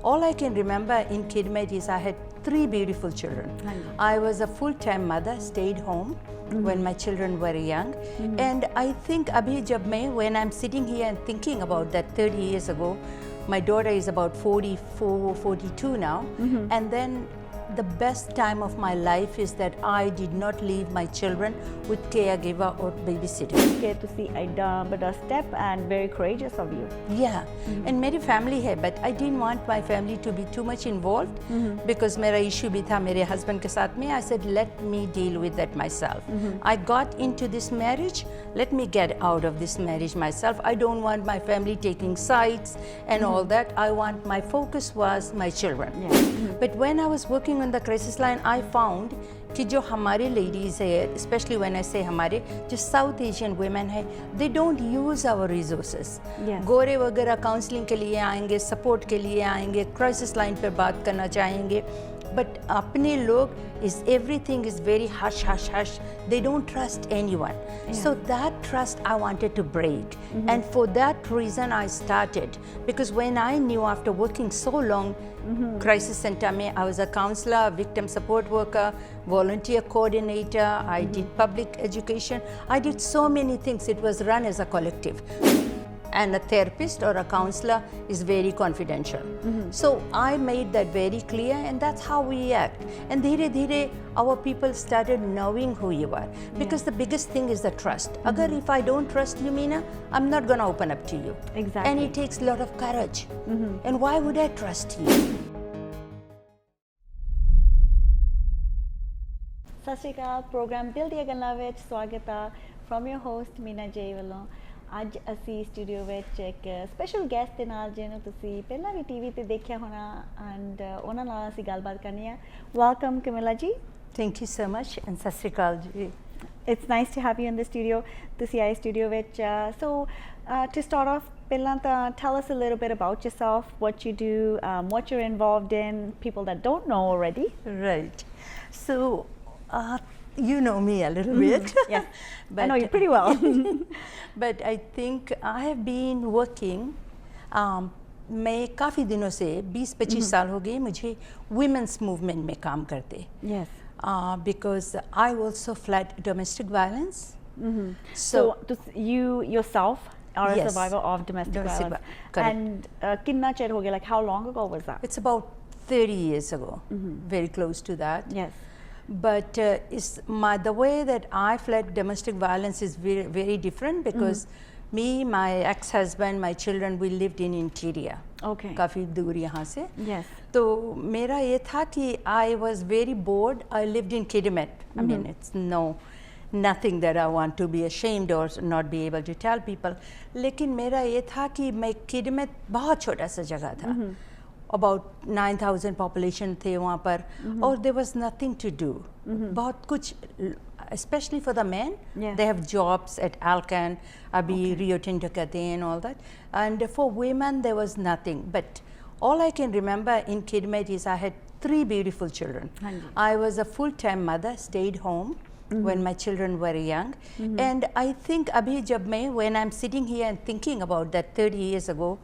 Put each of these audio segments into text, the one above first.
all I can remember in Kidmet is I had 3 beautiful children. I was a full-time mother, stayed home when my children were young. And I think abhi jab main, when I'm sitting here and thinking about that 30 years ago, my daughter is about 44, 42 now. And then the best time of my life is that I did not leave my children with caregiver or babysitter. कि तुसी ऐडा बड़ा step and very courageous of you. Yeah, and मेरी family है, but I didn't want my family to be too much involved because मेरा issue भी था मेरे husband के साथ में. I said, let me deal with that myself. I got into this marriage, let me get out of this marriage myself. I don't want my family taking sides and all that. I want, my focus was my children. But when I was working on the crisis line, I found कि जो हमारे ladies है, especially when I say हमारे, जो South Asian women है, they don't use our resources. गोरे वगैरह counseling के लिए आएंगे, support के लिए आएंगे, crisis line पर बात करना चाहेंगे, but अपने लोग is everything is very hush hush hush. They don't trust anyone. So that trust I wanted to break, and for that reason I started, because when I knew after working so long crisis center mein, I was a counselor, victim support worker, volunteer coordinator, I did public education, I did so many things. It was run as a collective. And a therapist or a counselor is very confidential. So I made that very clear, and that's how we act. And dhire dhire our people started knowing who you are, because the biggest thing is the trust. Agar if I don't trust you, Mina, I'm not going to open up to you. Exactly. And it takes a lot of courage. And why would I trust you? ਸਤਿ ਸ਼੍ਰੀ ਅਕਾਲ programme ਦਿਲ ਦੀਆਂ ਗੱਲਾਂ ਵਿੱਚ ਸਵਾਗਤ ਆ from your host Mina J ਵੱਲੋਂ ਅੱਜ ਅਸੀਂ ਸਟੂਡੀਓ ਵਿੱਚ ਇੱਕ ਸਪੈਸ਼ਲ ਗੈਸਟ ਦੇ ਨਾਲ ਜਿਹਨੂੰ ਤੁਸੀਂ ਪਹਿਲਾਂ ਵੀ ਟੀਵੀ ਤੇ ਦੇਖਿਆ ਹੋਣਾ ਐਂਡ ਉਹਨਾਂ ਨਾਲ ਅਸੀਂ ਗੱਲਬਾਤ ਕਰਨੀ ਆ ਵੈਲਕਮ ਕਮਿਲਾ ਜੀ Thank you so much and ਸਤਿ ਸ਼੍ਰੀ ਅਕਾਲ ਜੀ It's nice to have you in the studio ਤੁਸੀਂ ਆਏ ਸਟੂਡੀਓ ਵਿੱਚ so to start off ਪਹਿਲਾਂ ਤਾਂ tell us a little bit about yourself what you do what you're involved in people that don't know already Right. So you know me a little bit. Yes, but I know you pretty well. But I think I have been working. मैं काफ़ी दिनों से 20-25 साल हो गए मुझे women's movement में काम करते. Yes. Because I also fled domestic violence. So you yourself are a survivor of domestic violence. Correct. And कितना चेर हो गया? Like how long ago was that? It's about 30 years ago. Very close to that. Yes. But the way that I fled domestic violence is very, very different because me, my ex-husband, my children, we lived in interior. Okay. काफ़ी दूर यहाँ से. Yes. तो मेरा ये था कि I was very bored. I lived in Kidmet. I mean, it's nothing that I want to be ashamed or not be able to tell people. लेकिन मेरा ये था कि मैं Kidmet बहुत छोटा सा जगह था. About 9,000 population थे वहाँ पर और there was nothing to do. बहुत कुछ especially for the men, they have jobs at Alcan, अभी Rio Tinto कहते हैं and all that. And for women there was nothing. But all I can remember in Kidmet is I had 3 beautiful children. I was a full-time mother, stayed home when my children were young. And I think abhi jab main, when I'm sitting here and thinking about that 30 years ago,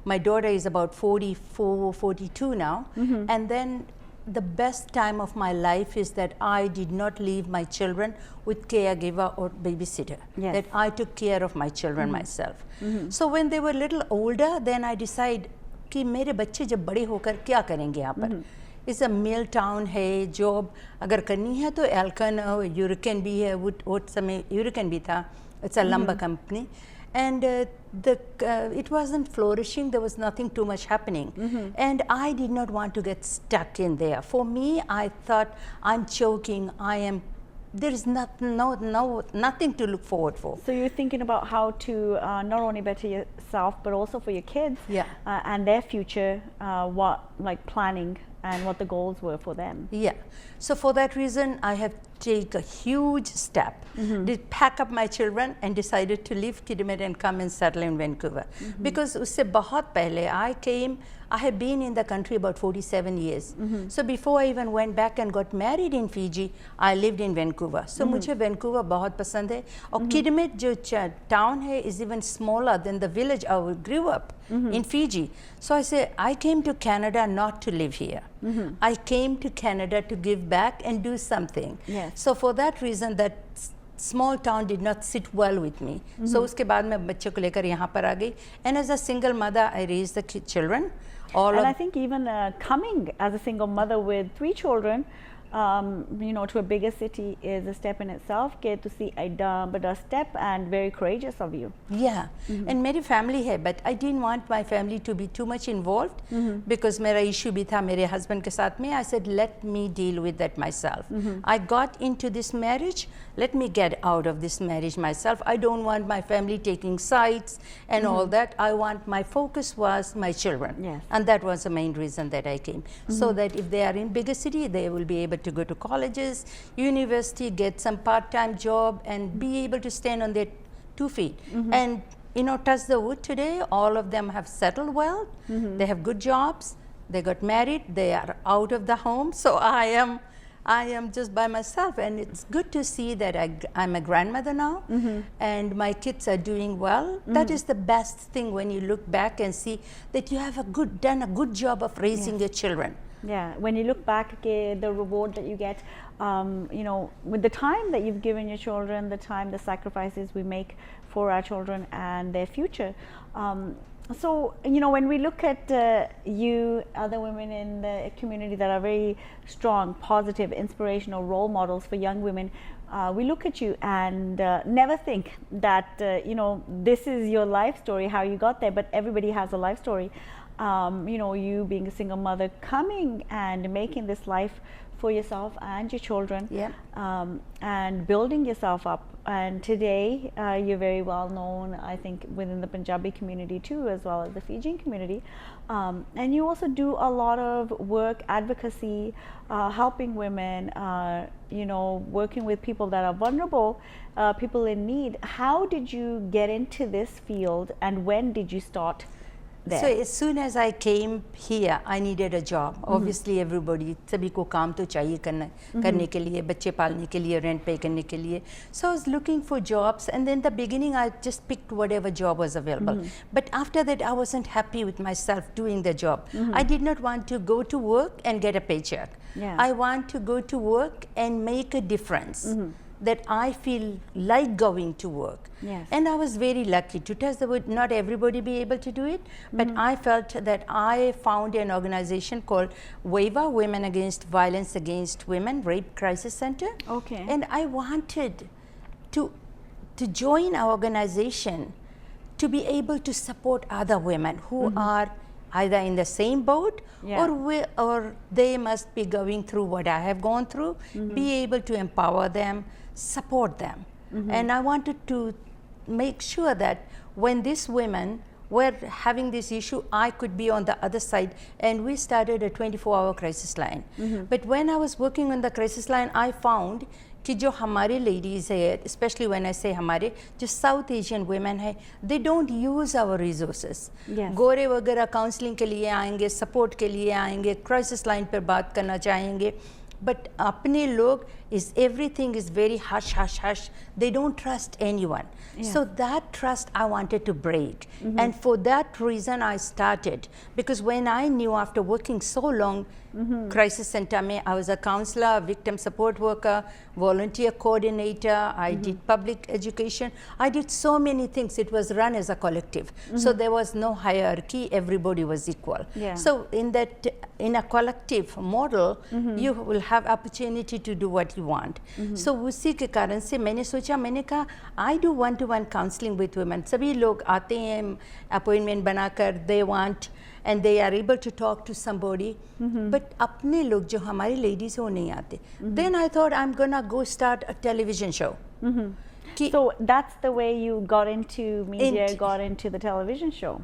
my daughter is about 44, 42 now. And then the best time of my life is that I did not leave my children with caregiver or babysitter. That I took care of my children myself. So when they were a little older, then I decided कि मेरे बच्चे जब बड़े होकर क्या करेंगे यहाँ पर. It's a mill town है, job अगर करनी है तो Alcan Hurricane भी है, उस समय Hurricane भी था. It's a lumber company. And it wasn't flourishing, there was nothing too much happening. And I did not want to get stuck in there. For me, I thought, I'm choking, there is nothing to look forward for. So you're thinking about how to not only better yourself, but also for your kids and their future, planning and what the goals were for them. Yeah. So for that reason, I have take a huge step. Did pack up my children and decided to leave Kidmet and come and settle in Vancouver. Because usse bahut pehle I have been in the country about 47 years. So before I even went back and got married in Fiji, I lived in Vancouver. So मुझे Vancouver बहुत पसंद है. और Kidmet जो town है is even smaller than the village I grew up in Fiji. So I say I came to Canada not to live here. I came to Canada to give back and do something. So for that reason that small town did not sit well with me. So उसके बाद मैं बच्चों को लेकर यहाँ पर आ गई. And as a single mother, I raised the children. And I think even coming as a single mother with 3 children, you know, to a bigger city is a step in itself. Get to see a step and very courageous of you. Yeah, and मेरी family है, but I didn't want my family to be too much involved because मेरा issue भी था मेरे husband के साथ में. I said, let me deal with that myself. I got into this marriage. Let me get out of this marriage myself. I don't want my family taking sides and all that. I want my focus was my children. And that was the main reason that I came. So that if they are in bigger city, they will be able to go to colleges, university, get some part-time job and be able to stand on their 2 feet. And you know, touch the wood today, all of them have settled well. They have good jobs. They got married. They are out of the home. So I am just by myself, and it's good to see that I'm a grandmother now, and my kids are doing well. That is the best thing when you look back and see that you have done a good job of raising your children. Yeah, when you look back, the reward that you get, you know, with the time that you've given your children, the sacrifices we make for our children and their future. So, you know, when we look at you, other women in the community that are very strong, positive, inspirational role models for young women, we look at you and never think that, you know, this is your life story, how you got there, but everybody has a life story. You know, you being a single mother, coming and making this life for yourself and your children, and building yourself up. And today you're very well known, I think, within the Punjabi community too, as well as the Fijian community. And you also do a lot of work, advocacy, helping women, you know, working with people that are vulnerable, people in need. How did you get into this field, and when did you start there? So as soon as I came here, I needed a job. Obviously everybody, सभी को काम तो चाहिए करने के लिए, बच्चे पालने के लिए, rent pay करने के लिए. So I was looking for jobs, and in the beginning I just picked whatever job was available. But after that I wasn't happy with myself doing the job. I did not want to go to work and get a paycheck. I want to go to work and make a difference. That I feel like going to work. And I was very lucky to test the wood. Not everybody be able to do it, but I felt that I found an organization called WAVA, Women Against Violence Against Women, Rape Crisis Center. And I wanted to join our organization to be able to support other women who are either in the same boat or they must be going through what I have gone through, be able to empower them, support them. And I wanted to make sure that when these women were having this issue, I could be on the other side. And we started a 24-hour crisis line. But when I was working on the crisis line, I found कि जो हमारे ladies है, especially when I say हमारे, जो South Asian women है, they don't use our resources. गोरे वगैरह counseling के लिए आएंगे, support के लिए आएंगे, crisis line पर बात करना चाहेंगे, but अपने लोग is everything is very hush, hush, hush. They don't trust anyone. So that trust I wanted to break. And for that reason I started, because when I knew after working so long, crisis center mein, I was a counselor, victim support worker, volunteer coordinator, I did public education, I did so many things. It was run as a collective. So there was no hierarchy, everybody was equal. So in a collective model, you will have opportunity to do what you want. So उसी के कारण से मैंने सोचा, मैंने कहा I do one-to-one counseling with women. सभी लोग आते हैं appointment बनाकर, they want and they are able to talk to somebody, but अपने लोग जो हमारी ladies वो नहीं आते. Then I thought I'm gonna go start a television show. So that's the way you got into media, got into the television show.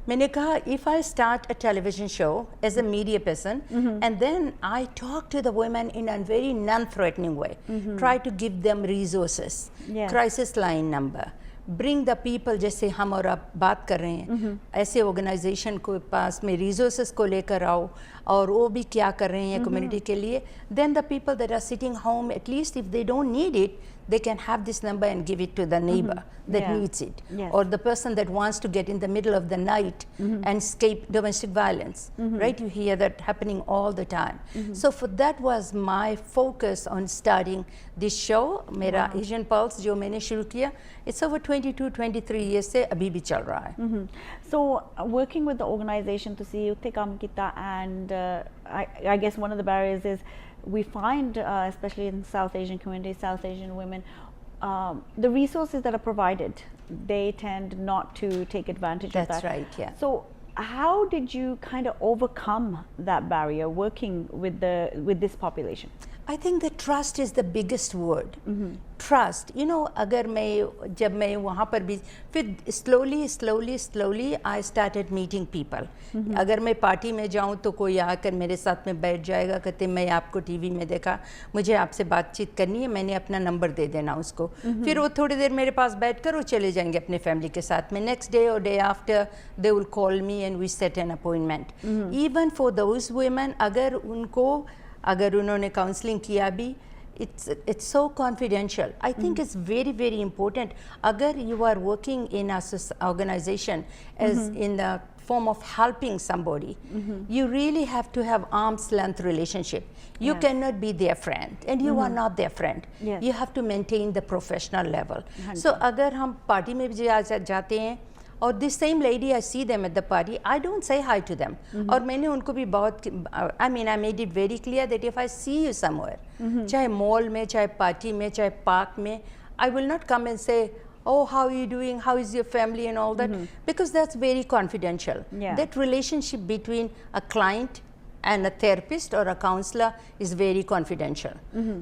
मैंने कहा if I start a television show as a media person and then I talk to the women in a very non-threatening way, try to give them resources, crisis line number, bring the people, जैसे हम और आप बात कर रहे हैं, ऐसे organisation को पास में रिसोर्सेज को लेकर आओ और वो भी क्या कर रहे हैं कम्युनिटी के लिए, then the people that are sitting home, at least if they don't need it, they can have this number and give it to the neighbor that needs it, or the person that wants to get in the middle of the night and escape domestic violence, right? You hear that happening all the time. So for that was my focus on starting this show. मेरा Asian Pulse जो मैंने शुरू किया, it's over 22-23 years से अभी भी चल रहा है. So working with the organization to see उत्थे काम किया, and I guess one of the barriers is we find, especially in South Asian communities, South Asian women, the resources that are provided, they tend not to take advantage of that. That's right, yeah. So how did you kind of overcome that barrier working with this population? I think that trust is the biggest word. Trust, you know, अगर मैं जब मैं वहाँ पर भी फिर slowly I started meeting people. अगर मैं पार्टी में जाऊँ तो कोई आकर मेरे साथ में बैठ जाएगा, कहते मैं आपको टीवी में देखा, मुझे आपसे बातचीत करनी है, मैंने अपना नंबर दे देना उसको. फिर वो थोड़ी देर मेरे पास बैठकर वो चले जाएंगे अपने फैमिली के साथ में. Next day or day after they will call me and we set an appointment. Even for those women, अगर उन्होंने काउंसलिंग किया भी, it's so confidential. I think it's very important. अगर you are working in a organization as in the form of helping somebody, you really have to have arm's length relationship. You cannot be their friend and you are not their friend. You have to maintain the professional level. So अगर हम party में भी जाते हैं और this same lady, I see them at the party, I don't say hi to them. और मैंने उनको भी बहुत, I mean, I made it very clear that if I see you somewhere, चाहे मॉल में, चाहे पार्टी में, चाहे पार्क में, I will not come and say, oh, how are you doing, how is your family and all that, because that's very confidential. That relationship between a client and a therapist or a counselor is very confidential.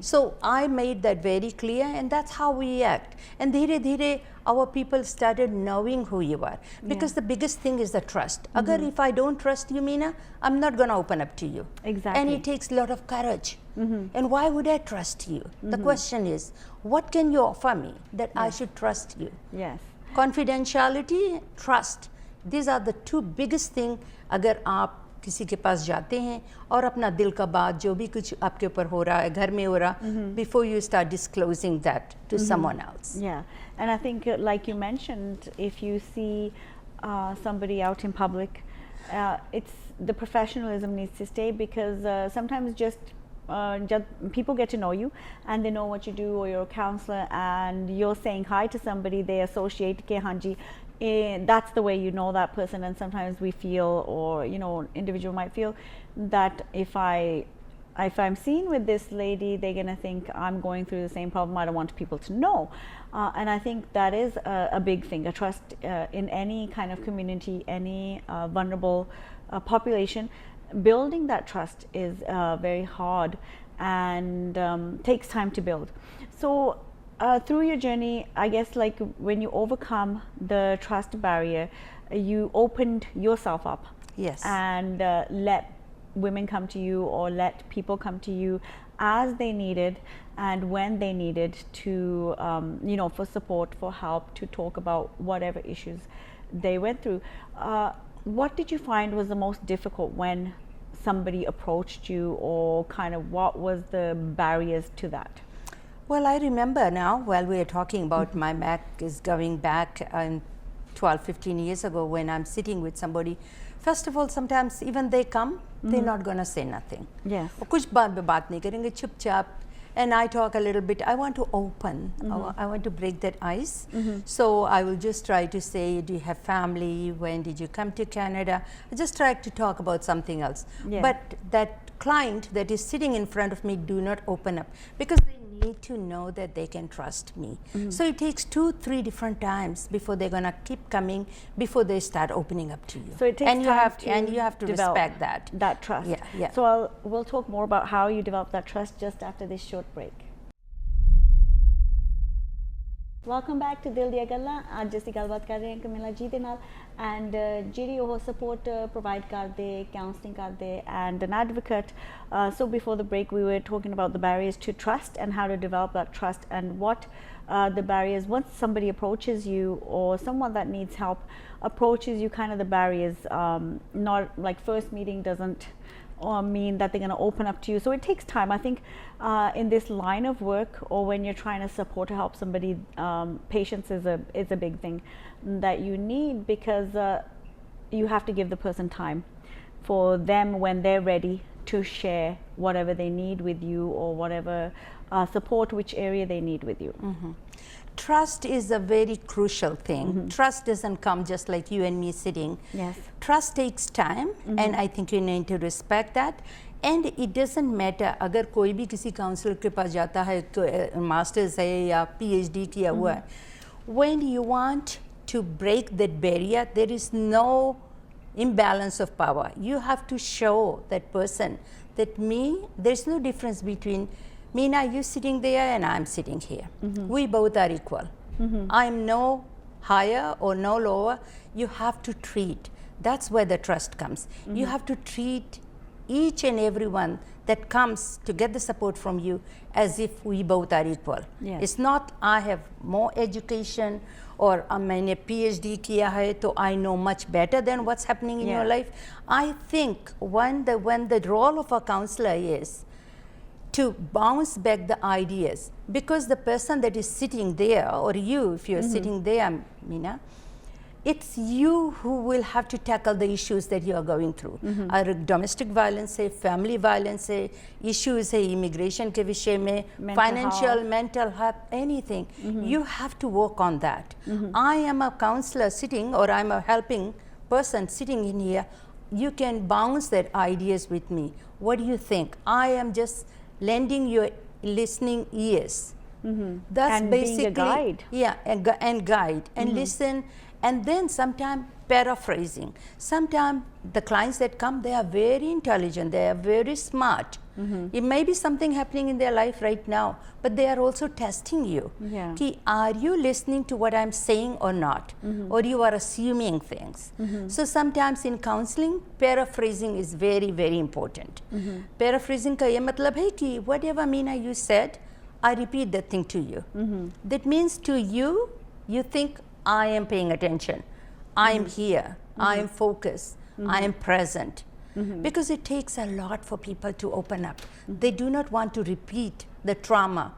So I made that very clear, and that's how we act. And dhire our people started knowing who you are, because the biggest thing is the trust. Agar if I don't trust you, Mina, I'm not going to open up to you. Exactly. And it takes a lot of courage. And why would I trust you? The question is, what can you offer me that I should trust you? Yes. Confidentiality, trust. These are the two biggest things. Agar aap किसी के पास जाते हैं और अपना दिल का बात जो भी कुछ आपके ऊपर हो रहा है, घर में हो रहा, before you start disclosing that to someone else. Yeah, and I think like you mentioned, if you see somebody out in public, it's the professionalism needs to stay, because sometimes just people get to know you and they know what you do, or you're a counselor and you're saying hi to somebody, they associate ke hanji, that's the way you know that person. And sometimes we feel, or individual might feel that if I'm seen with this lady, they're gonna think I'm going through the same problem. I don't want people to know. And I think that is a big thing. A trust in any kind of community, any vulnerable population, building that trust is very hard and takes time to build. So through your journey, I guess, like when you overcome the trust barrier, you opened yourself up. Yes. And let women come to you, or let people come to you as they needed and when they needed to, for support, for help, to talk about whatever issues they went through. What did you find was the most difficult when somebody approached you, or kind of what was the barriers to that? Well, I remember now, while we are talking about my back is going back 12-15 years ago, when I'm sitting with somebody. First of all, sometimes even they come, they're not going to say nothing. Yes. कुछ बात नहीं करेंगे, चुपचाप. And I talk a little bit. I want to open. I want to break that ice. So I will just try to say, do you have family? When did you come to Canada? I just try to talk about something else. Yeah. But that client that is sitting in front of me do not open up, because they need to know that they can trust me. So it takes 2-3 different times before they're gonna keep coming, before they start opening up to you. So it takes and you have to respect that trust. Yeah. So we'll talk more about how you develop that trust just after this short break. Welcome back to Diya Gallan. आज जैसी गलबात कर रहे हैं कमिला जी दे नाल, and ਜਿਹੜੀ ਉਹ support provide ਕਰਦੇ, counseling ਕਰਦੇ, and an advocate. So before the break we were talking about the barriers to trust and how to develop that trust, and what the barriers once somebody approaches you or someone that needs help approaches you, kind of the barriers, not like first meeting doesn't mean that they're going to open up to you. So it takes time. I think in this line of work, or when you're trying to support or help somebody, patience is a big thing that you need, because you have to give the person time for them when they're ready to share whatever they need with you, or whatever support, which area they need with you. Trust is a very crucial thing. Trust doesn't come just like you and me sitting. Yes. Trust takes time, and I think you need to respect that. And it doesn't matter अगर कोई भी किसी counsellor के पास जाता है, masters है या PhD किया हुआ है, when you want to break that barrier, there is no imbalance of power. You have to show that person that there's no difference between Mina, you sitting there and I'm sitting here. We both are equal. I'm no higher or no lower. You have to treat. That's where the trust comes. You have to treat each and everyone that comes to get the support from you as if we both are equal. Yes. It's not I have more education or मैंने PhD किया है तो I know much better than what's happening in your life. I think when the role of a counselor is to bounce back the ideas, because the person that is sitting there, or you if you're sitting there, Mina, it's you who will have to tackle the issues that you are going through. Or domestic violence है, family violence है, issues है immigration के विषय में, financial, mental health, anything. You have to work on that. I am a counselor sitting, or I'm a helping person sitting in here. You can bounce that ideas with me. What do you think? I am just lending your listening ears. That's and basically being a guide. Yeah, and guide and listen, and then sometimes paraphrasing. Sometimes the clients that come, they are very intelligent, they are very smart. It may be something happening in their life right now, but they are also testing you. Ki, are you listening to what I'm saying or not? Or you are assuming things. So sometimes in counseling, paraphrasing is very, very important. Paraphrasing ka ye matlab hai ki whatever Mina you said, I repeat that thing to you. That means to you, you think I am paying attention. I am here. I am focused. I am present. Because it takes a lot for people to open up. They do not want to repeat the trauma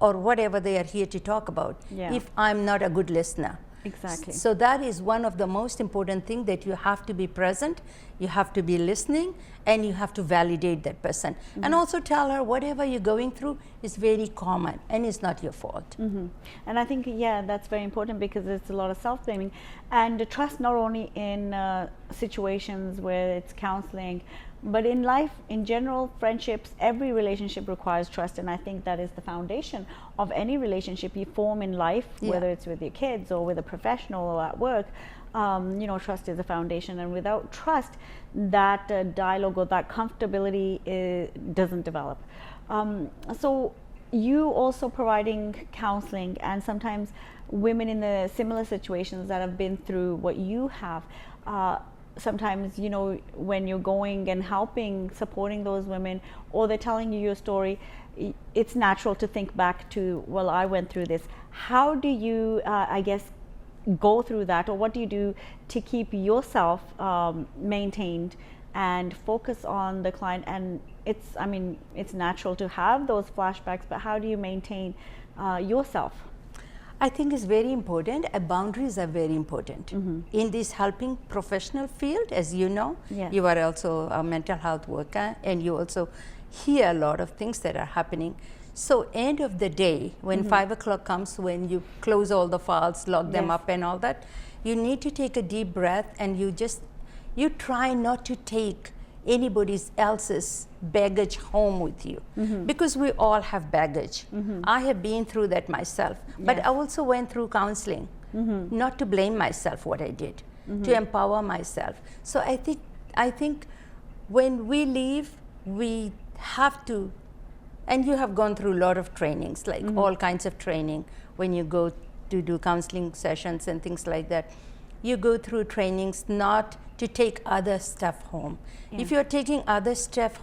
or whatever they are here to talk about if I'm not a good listener. Exactly. So that is one of the most important things, that you have to be present, you have to be listening, and you have to validate that person. And also tell her whatever you're going through is very common and it's not your fault. And I think, that's very important, because it's a lot of self-blaming. And trust not only in situations where it's counseling, but in life in general, friendships, every relationship requires trust, and I think that is the foundation of any relationship you form in life, whether it's with your kids or with a professional or at work. Trust is a foundation, and without trust, that dialogue or that comfortability doesn't develop. So you also providing counseling, and sometimes women in the similar situations that have been through what you have, sometimes, when you're going and helping, supporting those women, or they're telling you your story, it's natural to think back to, well, I went through this. How do you, go through that, or what do you do to keep yourself maintained and focus on the client? And it's natural to have those flashbacks, but how do you maintain yourself? I think it's very important. Boundaries are very important. In this helping professional field, as you know, you are also a mental health worker, and you also hear a lot of things that are happening. So end of the day, when 5 o'clock comes, when you close all the files, lock them up and all that, you need to take a deep breath, and you try not to take anybody else's baggage home with you, because we all have baggage. I have been through that myself, but I also went through counseling, not to blame myself what I did, to empower myself. So I think when we leave, we have to, and you have gone through a lot of trainings, like all kinds of training when you go to do counseling sessions and things like that. you go through trainings not to take other stuff home. If you're taking other stuffs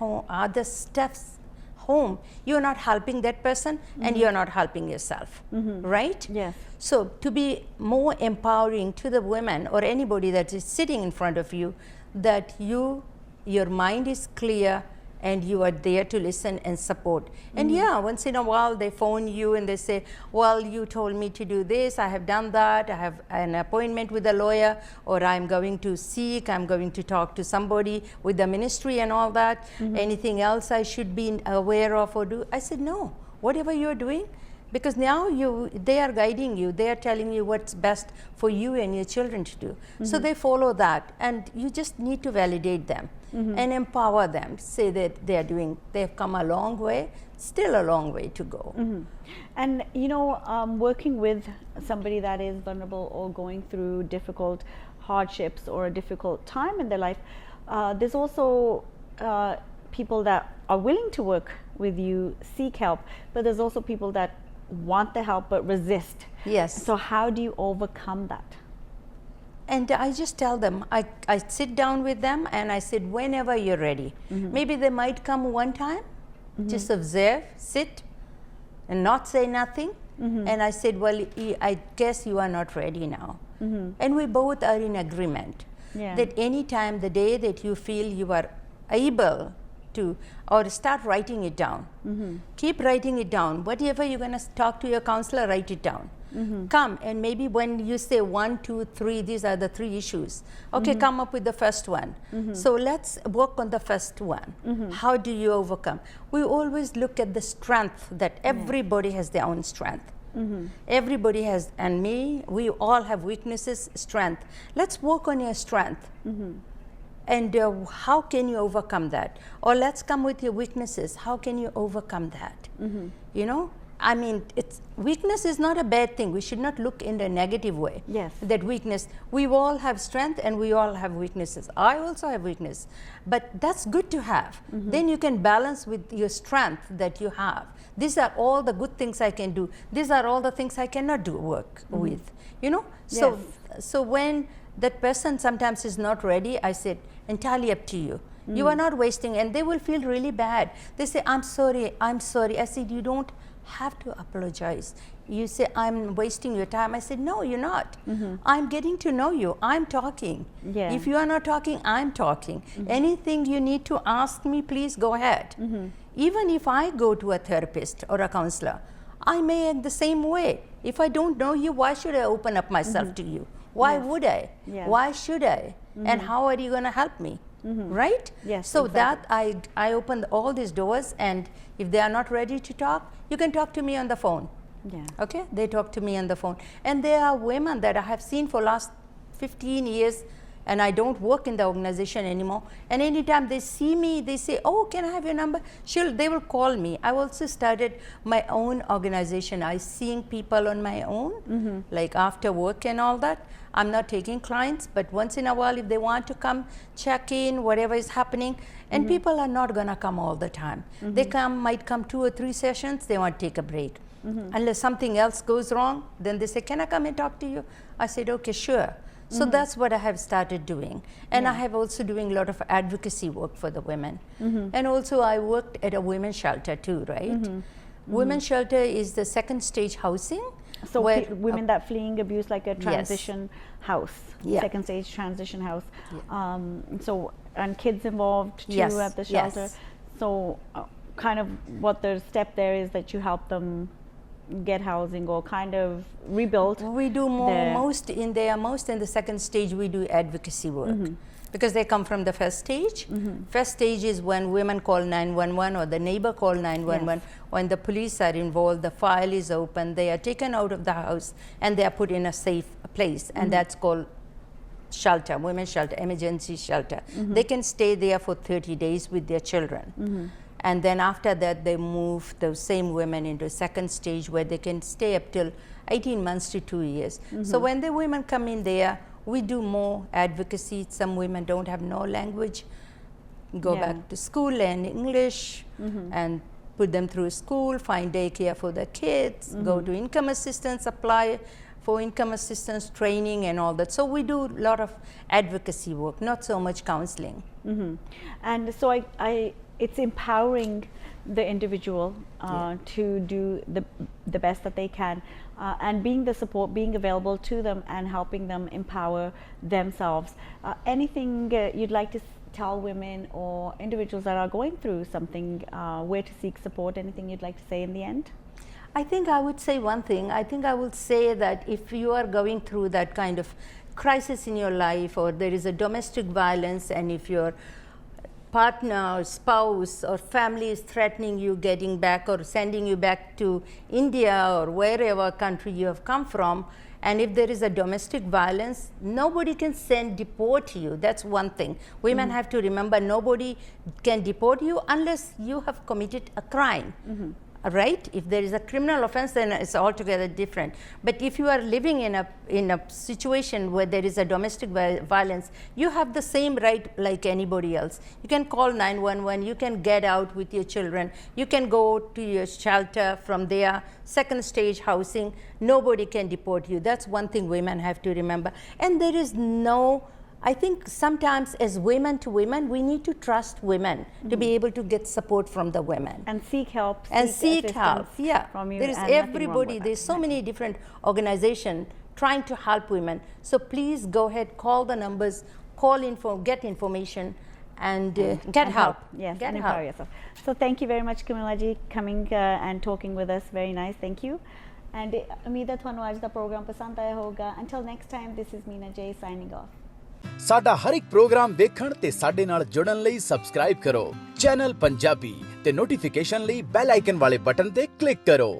home, you're not helping that person and you're not helping yourself, right? Yes. So to be more empowering to the women or anybody that is sitting in front of you, that your mind is clear and you are there to listen and support. And yeah, once in a while they phone you and they say, well, you told me to do this, I have done that, I have an appointment with a lawyer, or I'm going to seek, I'm going to talk to somebody with the ministry and all that. Anything else I should be aware of or do? I said, no, whatever you're doing, because now they are guiding you, they are telling you what's best for you and your children to do. So they follow that, and you just need to validate them and empower them, say that they've come a long way, still a long way to go. And working with somebody that is vulnerable or going through difficult hardships or a difficult time in their life, there's also people that are willing to work with you, seek help, but there's also people that want the help but resist. Yes. So how do you overcome that? And I just tell them, I sit down with them and I said, whenever you're ready. Maybe they might come one time, just observe, sit, and not say nothing. And I said, well, I guess you are not ready now. And we both are in agreement that any time, the day that you feel you are able to, or start writing it down. Keep writing it down. Whatever you're going to talk to your counselor, write it down. Come, and maybe when you say 1, 2, 3, these are the 3 issues. Okay, come up with the first one. So let's work on the first one. How do you overcome? We always look at the strength that everybody has their own strength. Everybody has, and we all have weaknesses, strength. Let's work on your strength. And how can you overcome that? Or let's come with your weaknesses. How can you overcome that? You know, I mean, weakness is not a bad thing. We should not look in a negative way. Yes. That weakness, we all have strength and we all have weaknesses. I also have weakness, but that's good to have. Then you can balance with your strength that you have. These are all the good things I can do. These are all the things I cannot do work with, you know? So, so when that person sometimes is not ready, I said, entirely up to you. You are not wasting, and they will feel really bad. They say, I'm sorry, I'm sorry. I said, you don't have to apologize. You say, I'm wasting your time. I said, no, you're not. I'm getting to know you. I'm talking. If you are not talking, I'm talking. Anything you need to ask me, please go ahead. Even if I go to a therapist or a counselor, I may act the same way. If I don't know you, why should I open up myself to you? Why would I? Why should I? And how are you going to help me? Right? Yes. So that I opened all these doors, and if they are not ready to talk, you can talk to me on the phone. Okay? They talk to me on the phone. And there are women that I have seen for last 15 years, and I don't work in the organization anymore. And anytime they see me, they say, oh, can I have your number? They will call me. I also started my own organization. I seeing people on my own, like after work and all that. I'm not taking clients, but once in a while, if they want to come check in, whatever is happening, and people are not gonna come all the time. They might come 2 or 3 sessions, they want to take a break. Unless something else goes wrong, then they say, can I come and talk to you? I said, okay, sure. So that's what I have started doing. And I have also doing a lot of advocacy work for the women. And also I worked at a women's shelter too, right? Women's shelter is the 2nd stage housing. So women that fleeing abuse, like a transition house, 2nd stage transition house. So, and kids involved too at the shelter. So kind of what the step there is that you help them get housing or kind of rebuild. We do most in the 2nd stage we do advocacy work. Because they come from the 1st stage. 1st stage is when women call 911 or the neighbor call 911. When the police are involved, the file is open, they are taken out of the house and they are put in a safe place, and that's called shelter, women's shelter, emergency shelter. They can stay there for 30 days with their children. And then after that, they move those same women into 2nd stage where they can stay up till 18 months to 2 years. So when the women come in there, we do more advocacy. Some women don't have no language, go back to school, learn English, and put them through school, find daycare for the kids, go to income assistance, apply for income assistance training and all that. So we do a lot of advocacy work, not so much counseling. And so it's empowering the individual to do the best that they can, and being the support, being available to them and helping them empower themselves. Anything you'd like to tell women or individuals that are going through something, where to seek support? Anything you'd like to say in the end? I think I would say one thing. I think I would say that if you are going through that kind of crisis in your life, or there is a domestic violence, and if your partner or spouse or family is threatening you getting back or sending you back to India or wherever country you have come from, and if there is a domestic violence, nobody can deport you. That's one thing. Women have to remember, nobody can deport you unless you have committed a crime. Right? If there is a criminal offense, then it's altogether different. But if you are living in a situation where there is a domestic violence, you have the same right like anybody else. You can call 911, you can get out with your children, you can go to your shelter, from there, second stage housing. Nobody can deport you. That's one thing women have to remember. And there is no, I think sometimes as women to women, we need to trust women to be able to get support from the women. And seek help. And seek help, yeah. From you. There is everybody, there's so many different organizations trying to help women. So please go ahead, call the numbers, get information, and get help. Yes, get and empower yourself. So thank you very much, Kamilla ji, coming and talking with us. Very nice, thank you. And उम्मीद है ਤੁਹਾਨੂੰ ਅੱਜ ਦਾ programme ਪਸੰਦ ਆਇਆ ਹੋਗਾ. Until next time, this is Mina J signing off. ਸਾਡਾ ਹਰ ਇੱਕ programme ਵੇਖਣ ਤੇ ਸਾਡੇ ਨਾਲ ਜੁੜਨ ਲਈ ਸਬਸਕ੍ਰਾਈਬ ਕਰੋ ਚੈਨਲ ਪੰਜਾਬੀ ਤੇ ਨੋਟੀਫਿਕੇਸ਼ਨ ਲਈ ਬੈਲ ਆਈਕਨ ਵਾਲੇ ਬਟਨ ਤੇ ਕਲਿੱਕ ਕਰੋ।